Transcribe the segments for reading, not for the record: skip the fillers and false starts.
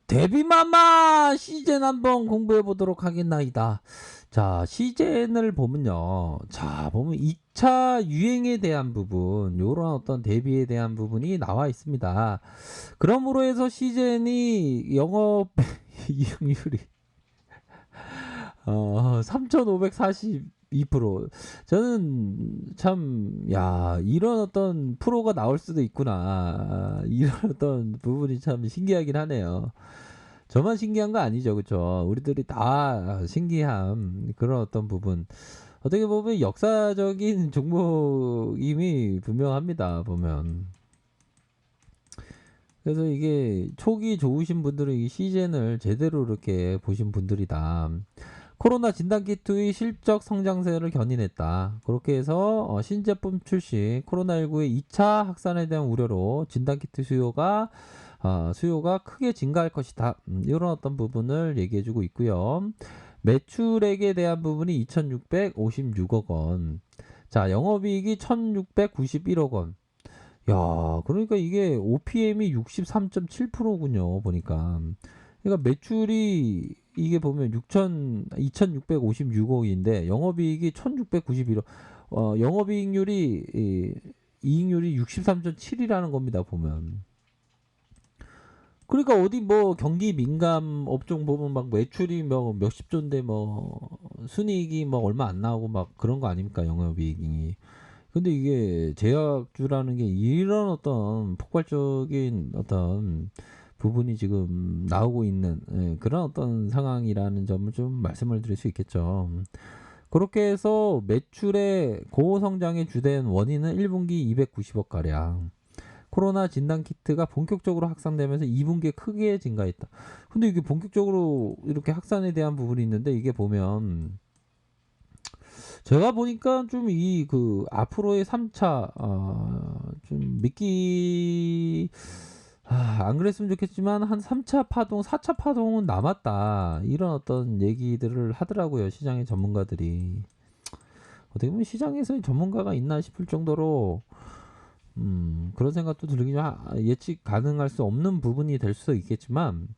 데뷔마마 시즌 한번 공부해 보도록 하겠나이다. 자, 시즌을 보면요. 자, 보면 2차 유행에 대한 부분, 요런 어떤 대비에 대한 부분이 나와 있습니다. 그러므로 해서 시즌이 영업 이용률이 3,542%. 저는 참, 야, 이런 어떤 프로가 나올 수도 있구나. 이런 어떤 부분이 참 신기하긴 하네요. 저만 신기한 거 아니죠, 그쵸? 우리들이 다 신기함 그런 어떤 부분. 어떻게 보면 역사적인 종목임이 분명합니다, 보면. 그래서 이게 촉이 좋으신 분들은 이 시즌을 제대로 이렇게 보신 분들이다. 코로나 진단키트의 실적 성장세를 견인했다. 그렇게 해서 신제품 출시, 코로나19의 2차 확산에 대한 우려로 진단키트 수요가 크게 증가할 것이다. 이런 어떤 부분을 얘기해주고 있고요. 매출액에 대한 부분이 2,656억 원. 자, 영업이익이 1,691억 원. 야, 그러니까 이게 OPM이 63.7%군요, 보니까. 그러니까 매출이 이게 보면 2,656억인데 영업이익이 1,691억. 영업이익률이 이익률이 63.7이라는 겁니다, 보면. 그러니까 어디 뭐 경기 민감 업종 보면 막 매출이 뭐 몇십 조인데 뭐 순이익이 뭐 얼마 안 나오고 막 그런 거 아닙니까, 영업이익이. 근데 이게 제약주라는 게 이런 어떤 폭발적인 어떤 부분이 지금 나오고 있는 그런 어떤 상황이라는 점을 좀 말씀을 드릴 수 있겠죠. 그렇게 해서 매출의 고성장의 주된 원인은 1분기 290억 가량. 코로나 진단 키트가 본격적으로 확산되면서 2분기에 크게 증가했다. 근데 이게 본격적으로 이렇게 확산에 대한 부분이 있는데 이게 보면 제가 보니까 좀 이 그 앞으로의 3차 좀 믿기 안 그랬으면 좋겠지만 한 3차 파동, 4차 파동은 남았다. 이런 어떤 얘기들을 하더라고요. 시장의 전문가들이. 어떻게 보면 시장에서 전문가가 있나 싶을 정도로 그런 생각도 들긴 예측 가능할 수 없는 부분이 될 수도 있겠지만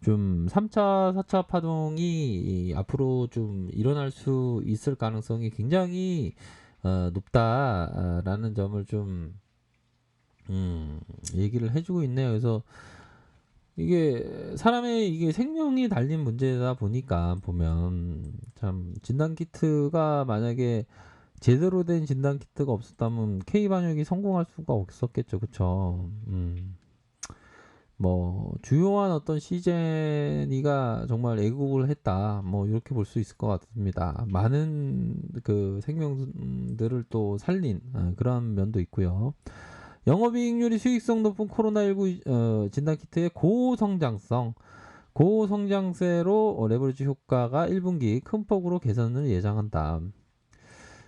좀 3차, 4차 파동이 앞으로 좀 일어날 수 있을 가능성이 굉장히 높다라는 점을 좀 얘기를 해주고 있네요. 그래서 이게 사람의 이게 생명이 달린 문제다 보니까 보면 참 진단 키트가 만약에 제대로 된 진단 키트가 없었다면 K 반역이 성공할 수가 없었겠죠, 그쵸? 뭐 주요한 어떤 시제니가 정말 애국을 했다 뭐 이렇게 볼 수 있을 것 같습니다. 많은 그 생명들을 또 살린 그런 면도 있고요. 영업이익률이 수익성 높은 코로나19 진단키트의 고성장세로 레버리지 효과가 1분기 큰 폭으로 개선을 예상한다.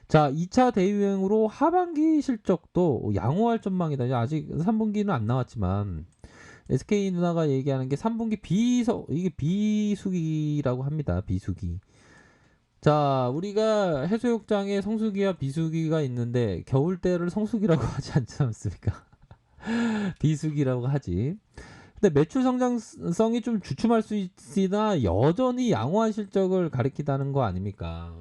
자, 2차 대유행으로 하반기 실적도 양호할 전망이다. 아직 3분기는 안 나왔지만 SK 누나가 얘기하는 게 3분기 이게 비수기라고 합니다. 비수기. 자, 우리가 해수욕장에 성수기와 비수기가 있는데 겨울 때를 성수기라고 하지 않지 않습니까? 비수기라고 하지. 근데 매출 성장성이 좀 주춤할 수 있으나 여전히 양호한 실적을 가리키다는 거 아닙니까?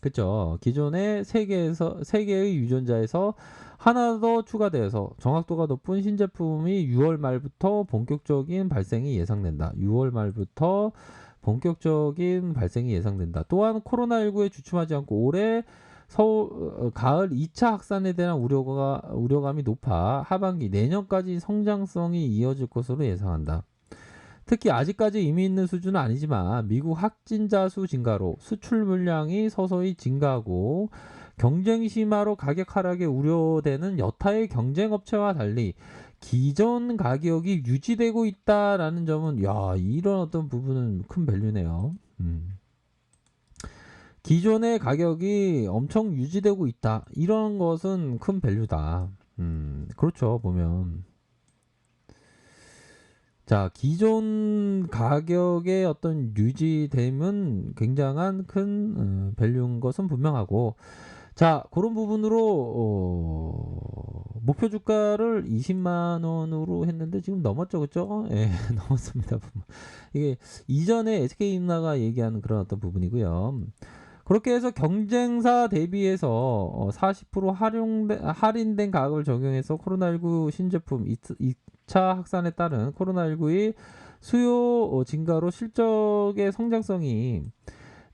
그쵸. 기존의 세 개의 유전자에서 하나 더 추가돼서 정확도가 높은 신제품이 6월 말부터 본격적인 발생이 예상된다. 6월 말부터 본격적인 발생이 예상된다. 또한 코로나19에 주춤하지 않고 올해 가을 2차 확산에 대한 우려감이 높아 하반기 내년까지 성장성이 이어질 것으로 예상한다. 특히 아직까지 의미 있는 수준은 아니지만 미국 확진자 수 증가로 수출 물량이 서서히 증가하고 경쟁 심화로 가격 하락에 우려되는 여타의 경쟁 업체와 달리 기존 가격이 유지되고 있다라는 점은 야, 이런 어떤 부분은 큰 밸류네요. 기존의 가격이 엄청 유지되고 있다. 이런 것은 큰 밸류다. 그렇죠. 보면 자, 기존 가격의 어떤 유지됨은 굉장한 큰 밸류인 것은 분명하고 자, 그런 부분으로 목표 주가를 20만 원으로 했는데 지금 넘었죠, 그죠? 예, 넘었습니다. 이게 이전에 SK 누나가 얘기하는 그런 어떤 부분이고요. 그렇게 해서 경쟁사 대비해서 40% 할인된 가격을 적용해서 코로나19 신제품 2차 확산에 따른 코로나19의 수요 증가로 실적의 성장성이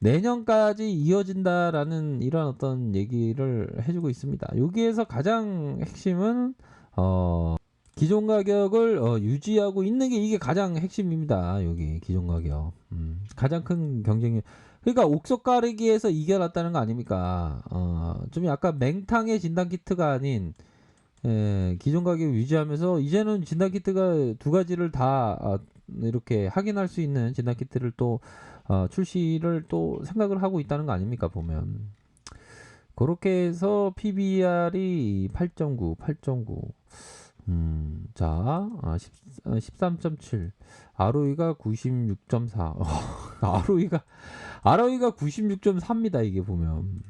내년까지 이어진다라는 이런 어떤 얘기를 해주고 있습니다. 여기에서 가장 핵심은 기존 가격을 유지하고 있는 게 이게 가장 핵심입니다. 여기 기존 가격. 가장 큰 경쟁력. 그러니까 옥석 가리기에서 이겨놨다는 거 아닙니까? 좀 약간 맹탕의 진단 키트가 아닌 기존 가격 유지하면서 이제는 진단 키트가 두 가지를 다 이렇게 확인할 수 있는 진단 키트를 또 출시를 또 생각을 하고 있다는 거 아닙니까? 보면 그렇게 해서 PBR이 8.9. 자, 13.7. ROE가 96.4. ROE가 96.4입니다. 이게 보면.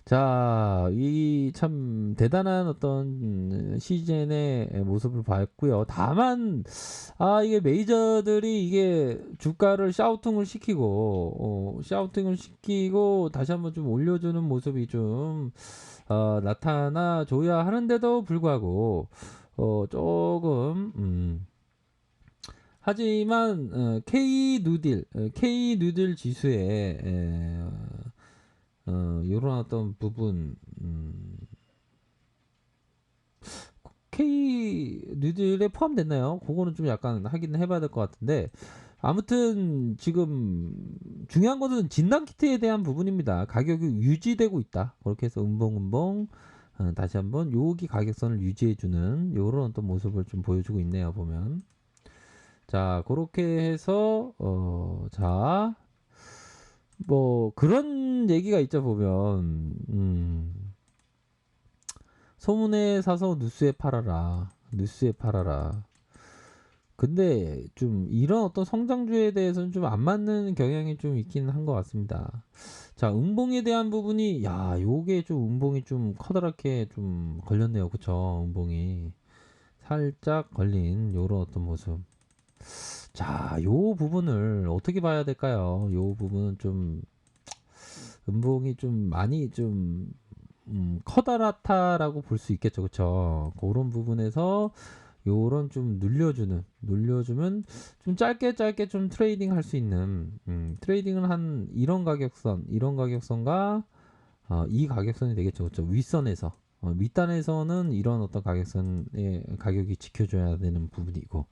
자, 이 참 대단한 어떤 시즌의 모습을 봤고요. 다만, 이게 메이저들이 이게 주가를 샤우팅을 시키고 다시 한번 좀 올려주는 모습이 좀 나타나 줘야 하는데도 불구하고 조금 하지만 K 누딜 지수에 요런 어떤 부분 K 누딜에 포함됐나요? 그거는 좀 약간 확인을 해봐야 될 것 같은데 아무튼 지금 중요한 것은 진단 키트에 대한 부분입니다. 가격이 유지되고 있다. 그렇게 해서 음봉 다시 한번 여기 가격선을 유지해주는 요런 어떤 모습을 좀 보여주고 있네요. 보면 자 그렇게 해서 자 뭐 그런 얘기가 있죠. 보면 소문에 사서 뉴스에 팔아라. 근데 좀 이런 어떤 성장주에 대해서는 좀 안 맞는 경향이 좀 있긴 한 것 같습니다. 자, 음봉에 대한 부분이 요게 좀 음봉이 좀 커다랗게 좀 걸렸네요. 그쵸? 음봉이 살짝 걸린 요런 어떤 모습. 자, 요 부분을 어떻게 봐야 될까요? 요 부분은 좀 음봉이 좀 많이 좀 커다랗다라고 볼 수 있겠죠. 그쵸? 그런 부분에서 요런 좀 눌려주면 좀 짧게 좀 트레이딩 할 수 있는 트레이딩은 한 이런 가격선과 이 가격선이 되겠죠. 그쵸? 윗선에서 윗단에서는 이런 어떤 가격선의 가격이 지켜줘야 되는 부분이고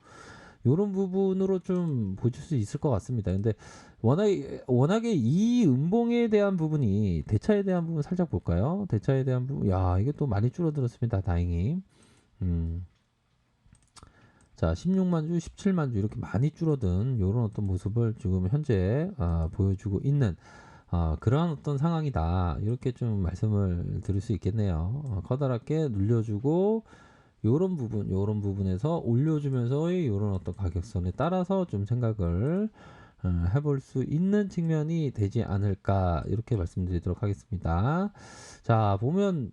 요런 부분으로 좀 보실 수 있을 것 같습니다. 근데 워낙에 이 음봉에 대한 부분이 대차에 대한 부분 살짝 볼까요? 대차에 대한 부분, 이게 또 많이 줄어들었습니다. 다행히. 자, 16만 주, 17만 주 이렇게 많이 줄어든 이런 어떤 모습을 지금 현재 보여주고 있는 그러한 어떤 상황이다. 이렇게 좀 말씀을 드릴 수 있겠네요. 커다랗게 눌려주고 요런 부분에서 올려주면서의 요런 어떤 가격선에 따라서 좀 생각을 해볼 수 있는 측면이 되지 않을까 이렇게 말씀드리도록 하겠습니다. 자 보면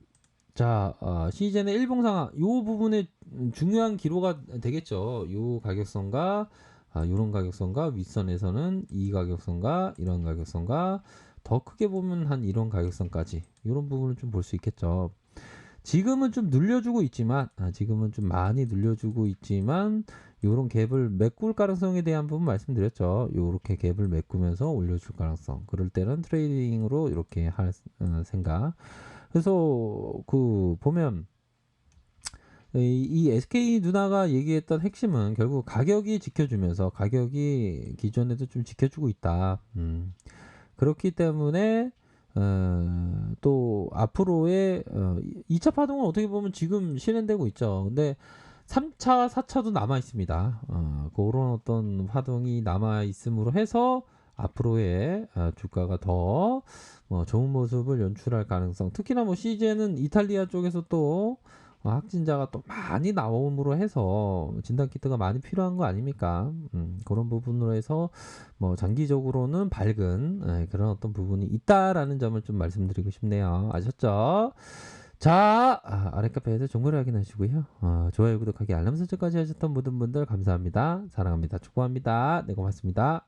시즌의 일봉 상황 요 부분에 중요한 기로가 되겠죠. 요 가격선과 요런 가격선과 윗선에서는 이 가격선과 이런 가격선과 더 크게 보면 한 이런 가격선까지 요런 부분을 좀 볼 수 있겠죠. 지금은 좀 늘려주고 있지만 지금은 좀 많이 늘려주고 있지만 요런 갭을 메꿀 가능성에 대한 부분 말씀드렸죠. 요렇게 갭을 메꾸면서 올려줄 가능성 그럴 때는 트레이딩으로 이렇게 할 생각. 그래서 그 보면 이 SK 누나가 얘기했던 핵심은 결국 가격이 지켜주면서 가격이 기존에도 좀 지켜주고 있다. 그렇기 때문에 또 앞으로의 2차 파동은 어떻게 보면 지금 실현되고 있죠. 근데 3차, 4차도 남아 있습니다. 그런 어떤 파동이 남아 있음으로 해서 앞으로의 주가가 더 좋은 모습을 연출할 가능성. 특히나 뭐 CJ는 이탈리아 쪽에서 또 확진자가 또 많이 나옴으로 해서 진단 키트가 많이 필요한 거 아닙니까? 그런 부분으로 해서 뭐 장기적으로는 밝은 그런 어떤 부분이 있다라는 점을 좀 말씀드리고 싶네요. 아셨죠? 자, 아랫카페에서 정보를 확인하시고요. 좋아요, 구독하기, 알람 설정까지 하셨던 모든 분들 감사합니다. 사랑합니다. 축복합니다. 네, 고맙습니다.